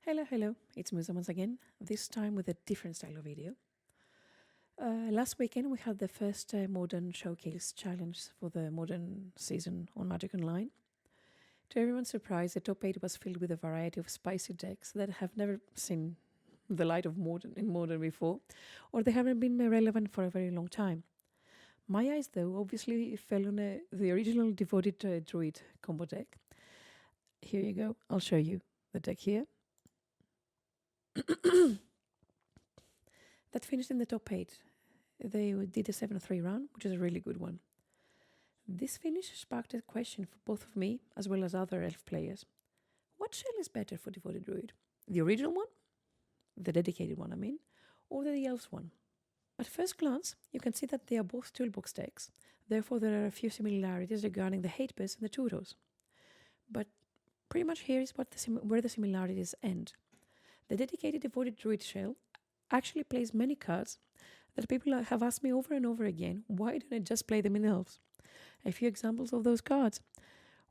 Hello, it's Musa once again, this time with a different style of video. Last weekend we had the first Modern Showcase challenge for the Modern season on Magic Online. To everyone's surprise, the top 8 was filled with a variety of spicy decks that have never seen the light of Modern before, or they haven't been relevant for a very long time. My eyes, though, obviously fell on the original Devoted Druid combo deck. Here you go, I'll show you the deck here. That finished in the top 8. They did a 7-3 run, which is a really good one. This finish sparked a question for both of me as well as other elf players. What shell is better for Devoted Druid? The original one? The dedicated one, I mean, or the Elves one? At first glance, you can see that they are both toolbox decks, therefore there are a few similarities regarding the hate base and the tutors. But pretty much here is where the similarities end. The dedicated Devoted Druid shell actually plays many cards that people have asked me over and over again, why don't I just play them in Elves? A few examples of those cards.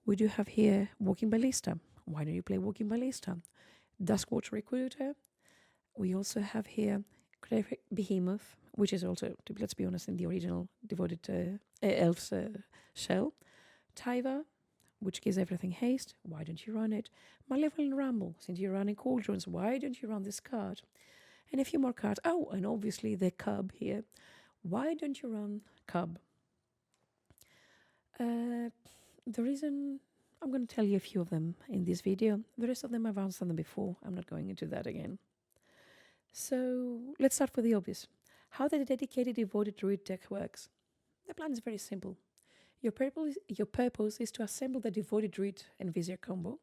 We do have here Walking Ballista. Why don't you play Walking Ballista? Duskwatch Recruiter. We also have here Behemoth, which is also, let's be honest, in the original Devoted Elves shell. Tyva, which gives everything haste. Why don't you run it? Malevolent Ramble. Since you're running Cauldrons, why don't you run this card? And a few more cards. Oh, and obviously the Cub here. Why don't you run Cub? The reason, I'm going to tell you a few of them in this video. The rest of them I've answered them before. I'm not going into that again. So let's start with the obvious. How the dedicated Devoted Druid deck works. The plan is very simple. Your purpose is to assemble the Devoted Druid and Vizier combo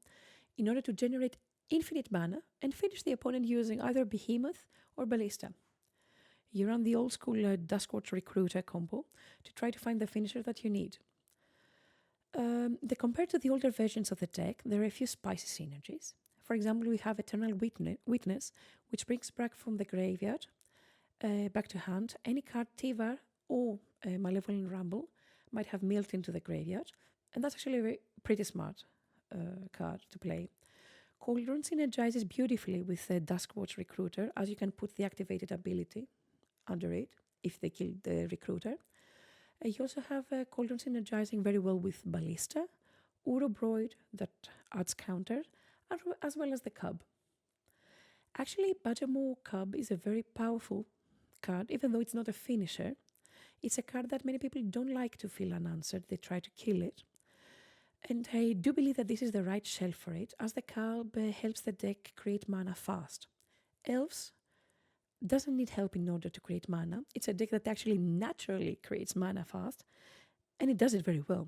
in order to generate infinite mana and finish the opponent using either Behemoth or Ballista. You run the old school Duskwatch Recruiter combo to try to find the finisher that you need. Compared to the older versions of the deck, there are a few spicy synergies. For example, we have Eternal Witness, which brings back from the graveyard, back to hand, any card Tivar or Malevolent Ramble might have milled into the graveyard, and that's actually a pretty smart card to play. Cauldron synergizes beautifully with the Duskwatch Recruiter, as you can put the activated ability under it if they kill the Recruiter. You also have Cauldron synergizing very well with Ballista, Urobroid that adds counter, as well as the Cub. Actually, Badgermore Cub is a very powerful card, even though it's not a finisher. It's a card that many people don't like to feel unanswered, they try to kill it. And I do believe that this is the right shell for it, as the Cub helps the deck create mana fast. Elves doesn't need help in order to create mana. It's a deck that actually naturally creates mana fast, and it does it very well.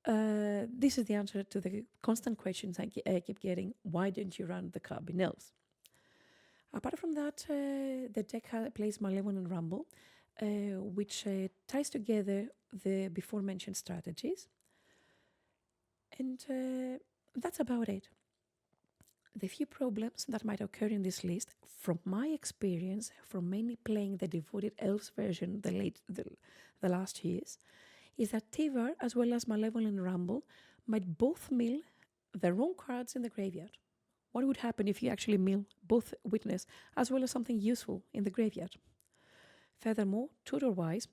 This is the answer to the constant questions I keep getting. Why don't you run the Cub in Elves? Apart from that, the deck plays Malevolent Rumble, which ties together the before-mentioned strategies. And that's about it. The few problems that might occur in this list, from my experience, from mainly playing the Devoted Elves version the last years, is that Tivar as well as Malevolent Rumble might both mill the wrong cards in the graveyard. What would happen if you actually mill both Witness as well as something useful in the graveyard? Furthermore, tutor-wise,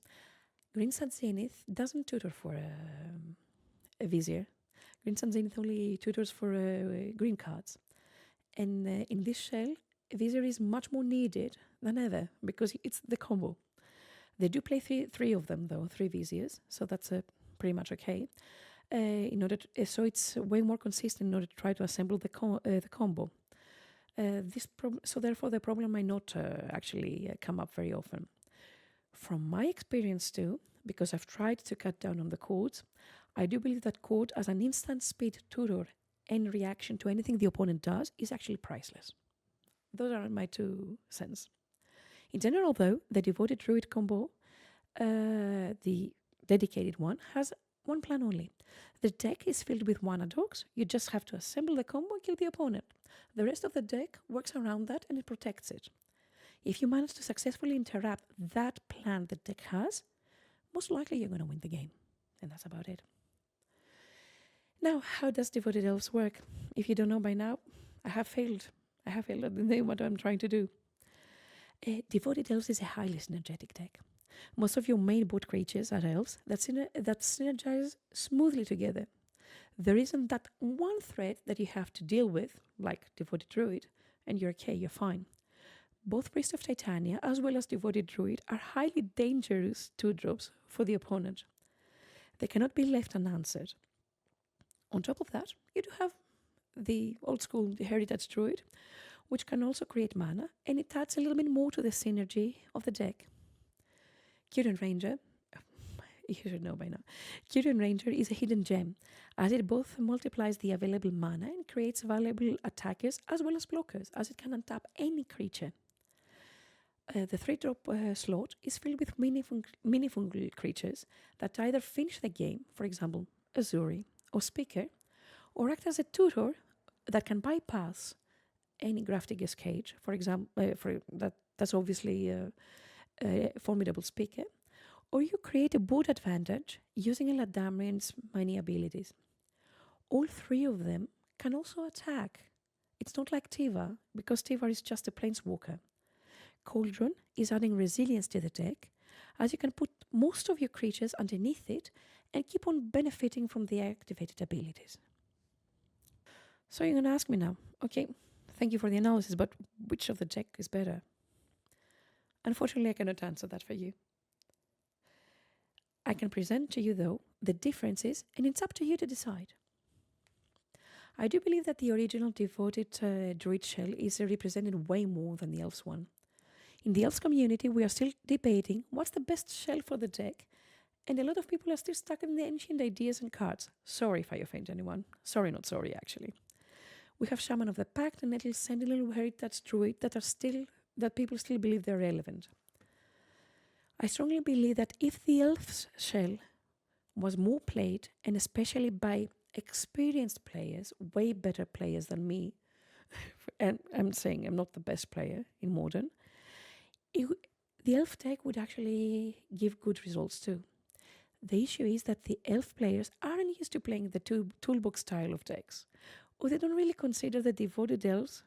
Green Sun Zenith doesn't tutor for a Vizier. Green Sun Zenith only tutors for green cards. And in this shell, Vizier is much more needed than ever because it's the combo. They do play three of them though, 3 Viziers, so that's pretty much okay. So it's way more consistent in order to try to assemble the combo. So therefore the problem might not actually come up very often. From my experience too, because I've tried to cut down on the codes, I do believe that code as an instant speed tutor and reaction to anything the opponent does is actually priceless. Those are my 2 cents. In general though, the Devoted Druid combo, the dedicated one, has one plan only. The deck is filled with Wana Dogs. You just have to assemble the combo and kill the opponent. The rest of the deck works around that and it protects it. If you manage to successfully interrupt that plan the deck has, most likely you're going to win the game. And that's about it. Now, how does Devoted Elves work? If you don't know by now, I have failed I have a lot to know what I'm trying to do. Devoted Elves is a highly synergetic deck. Most of your main board creatures are elves that synergize smoothly together. There isn't that one threat that you have to deal with, like Devoted Druid, and you're okay, you're fine. Both Priest of Titania as well as Devoted Druid are highly dangerous 2 drops for the opponent. They cannot be left unanswered. On top of that, you do have the old school Heritage Druid, which can also create mana, and it adds a little bit more to the synergy of the deck. Kyrian Ranger, you should know by now. Kyrian Ranger is a hidden gem, as it both multiplies the available mana and creates valuable attackers as well as blockers, as it can untap any creature. The 3-drop slot is filled with meaningful creatures that either finish the game, for example, Azuri or Speaker, or act as a tutor that can bypass any Grafdigger's Cage, for example, that's obviously a formidable Speaker, or you create a board advantage using Eladamrian's many abilities. All 3 of them can also attack. It's not like Tiva, because Tiva is just a planeswalker. Cauldron is adding resilience to the deck, as you can put most of your creatures underneath it and keep on benefiting from the activated abilities. So you're going to ask me now, okay, thank you for the analysis, but which of the deck is better? Unfortunately, I cannot answer that for you. I can present to you, though, the differences, and it's up to you to decide. I do believe that the original Devoted Druid shell is represented way more than the Elves one. In the Elves community, we are still debating what's the best shell for the deck, and a lot of people are still stuck in the ancient ideas and cards. Sorry if I offend anyone. Sorry, not sorry, actually. We have Shaman of the Pact and Little Sentinel Heritage Druid that people still believe they're relevant. I strongly believe that if the Elves shell was more played, and especially by experienced players, way better players than me, and I'm saying I'm not the best player in Modern, the Elf deck would actually give good results too. The issue is that the Elf players aren't used to playing the toolbox style of decks, or they don't really consider the Devoted Elves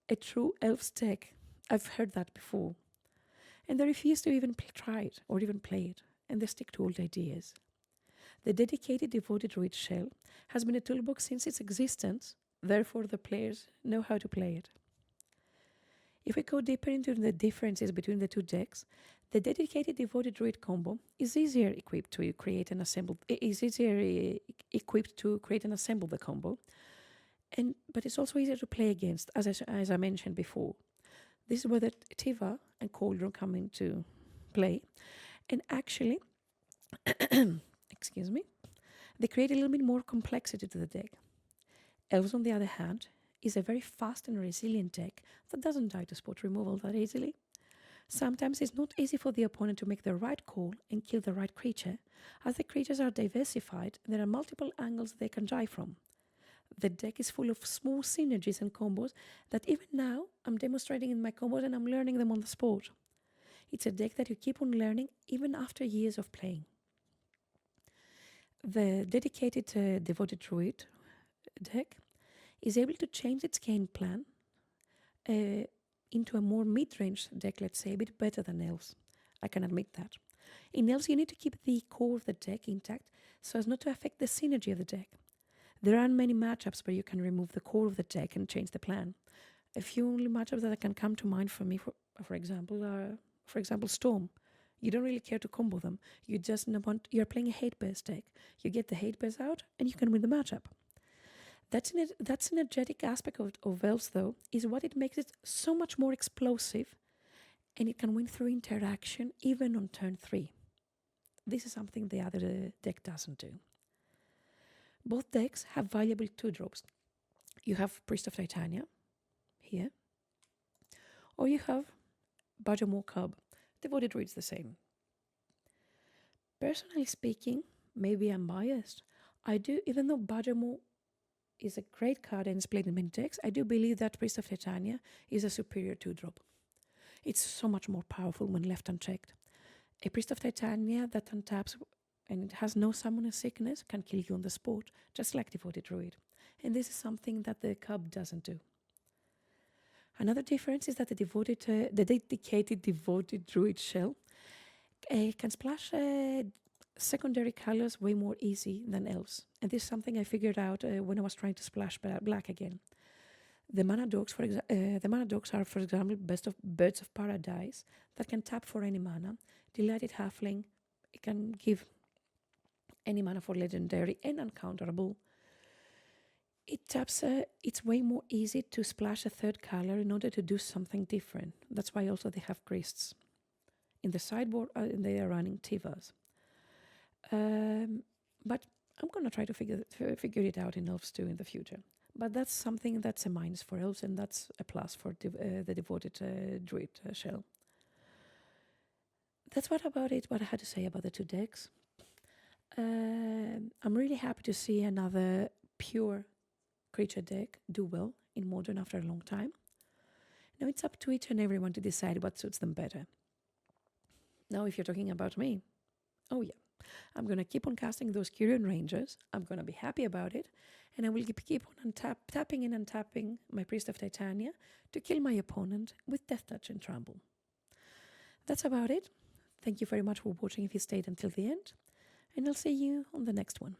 a true Elves deck. I've heard that before. And they refuse to even try it or even play it, and they stick to old ideas. The dedicated Devoted Druid shell has been a toolbox since its existence, therefore the players know how to play it. If we go deeper into the differences between the 2 decks, the dedicated Devoted Druid combo is easier equipped to create and assemble the combo, but it's also easier to play against, as I mentioned before. This is where the Tiva and Cauldron come into play, and actually, excuse me, they create a little bit more complexity to the deck. Elves, on the other hand, is a very fast and resilient deck that doesn't die to spot removal that easily. Sometimes it's not easy for the opponent to make the right call and kill the right creature, as the creatures are diversified and there are multiple angles they can die from. The deck is full of small synergies and combos that even now I'm demonstrating in my combos and I'm learning them on the spot. It's a deck that you keep on learning even after years of playing. The dedicated Devoted Druid deck is able to change its game plan into a more mid-range deck, let's say, a bit better than Elves. I can admit that. In Elves, you need to keep the core of the deck intact so as not to affect the synergy of the deck. There aren't many matchups where you can remove the core of the deck and change the plan. A few only matchups that can come to mind for me, for example, are, Storm. You don't really care to combo them. You're playing a hate bears deck. You get the hate bears out and you can win the matchup. That synergetic aspect of Elves, though, is what it makes it so much more explosive, and it can win through interaction even on turn 3. This is something the other deck doesn't do. Both decks have valuable 2-drops. You have Priest of Titania, here, or you have Badgermore Cub. Devoted reads the same. Personally speaking, maybe I'm biased. I do, even though Badgermore is a great card and is played in many decks, I do believe that Priest of Titania is a superior 2-drop. It's so much more powerful when left unchecked. A Priest of Titania that untaps and it has no summoner sickness can kill you on the spot, just like Devoted Druid. And this is something that the Cub doesn't do. Another difference is that the dedicated devoted druid shell can splash secondary colors way more easy than elves. And this is something I figured out when I was trying to splash black again. The mana dogs, are, for example, best of birds of paradise that can tap for any mana. Delighted halfling, it can give any mana for legendary and uncounterable. It taps. It's way more easy to splash a third color in order to do something different. That's why also they have priests. In the sideboard, they are running Tivas. But I'm gonna try to figure it out in elves too in the future. But that's something that's a minus for elves, and that's a plus for the devoted druid shell. That's what I had to say about the two decks. I'm really happy to see another pure creature deck do well in Modern after a long time. Now it's up to each and everyone to decide what suits them better. Now, if you're talking about me, oh yeah, I'm going to keep on casting those Kyrian Rangers. I'm going to be happy about it. And I will keep on tapping and untapping my Priest of Titania to kill my opponent with Death Touch and Trample. That's about it. Thank you very much for watching if you stayed until the end. And I'll see you on the next one.